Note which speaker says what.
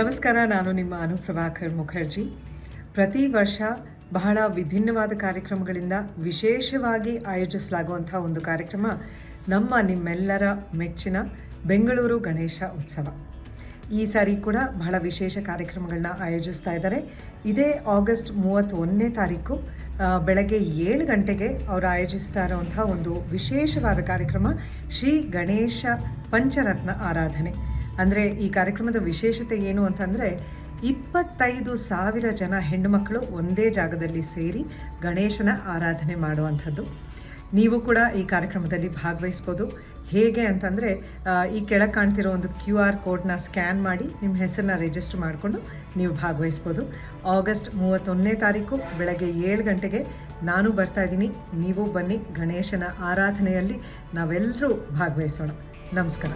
Speaker 1: ನಮಸ್ಕಾರ, ನಾನು ನಿಮ್ಮ ಅನುಪ್ರಭಾಕರ್ ಮುಖರ್ಜಿ. ಪ್ರತಿ ವರ್ಷ ಬಹಳ ವಿಭಿನ್ನವಾದ ಕಾರ್ಯಕ್ರಮಗಳಿಂದ ವಿಶೇಷವಾಗಿ ಆಯೋಜಿಸಲಾಗುವಂಥ ಒಂದು ಕಾರ್ಯಕ್ರಮ ನಿಮ್ಮೆಲ್ಲರ ಮೆಚ್ಚಿನ ಬೆಂಗಳೂರು ಗಣೇಶ ಉತ್ಸವ. ಈ ಸಾರಿ ಕೂಡ ಬಹಳ ವಿಶೇಷ ಕಾರ್ಯಕ್ರಮಗಳನ್ನ ಆಯೋಜಿಸ್ತಾ ಇದ್ದಾರೆ. ಇದೇ ಆಗಸ್ಟ್ 31ನೇ ತಾರೀಕು ಬೆಳಗ್ಗೆ 7 ಗಂಟೆಗೆ ಅವರು ಆಯೋಜಿಸ್ತಾ ಇರುವಂಥ ಒಂದು ವಿಶೇಷವಾದ ಕಾರ್ಯಕ್ರಮ ಶ್ರೀ ಗಣೇಶ ಪಂಚರತ್ನ ಆರಾಧನೆ. ಅಂದರೆ ಈ ಕಾರ್ಯಕ್ರಮದ ವಿಶೇಷತೆ ಏನು ಅಂತಂದರೆ 25,000 ಜನ ಹೆಣ್ಣುಮಕ್ಕಳು ಒಂದೇ ಜಾಗದಲ್ಲಿ ಸೇರಿ ಗಣೇಶನ ಆರಾಧನೆ ಮಾಡುವಂಥದ್ದು. ನೀವು ಕೂಡ ಈ ಕಾರ್ಯಕ್ರಮದಲ್ಲಿ ಭಾಗವಹಿಸ್ಬೋದು. ಹೇಗೆ ಅಂತಂದರೆ ಈ ಕೆಳಗೆ ಕಾಣ್ತಿರೋ ಒಂದು QR ಕೋಡ್ನ ಸ್ಕ್ಯಾನ್ ಮಾಡಿ ನಿಮ್ಮ ಹೆಸರನ್ನ ರಿಜಿಸ್ಟರ್ ಮಾಡಿಕೊಂಡು ನೀವು ಭಾಗವಹಿಸ್ಬೋದು. ಆಗಸ್ಟ್ 31ನೇ ತಾರೀಕು ಬೆಳಗ್ಗೆ 7 ಗಂಟೆಗೆ ನಾನು ಬರ್ತಾ ಇದ್ದೀನಿ. ನೀವು ಬನ್ನಿ, ಗಣೇಶನ ಆರಾಧನೆಯಲ್ಲಿ ನಾವೆಲ್ಲರೂ ಭಾಗವಹಿಸೋಣ. ನಮಸ್ಕಾರ.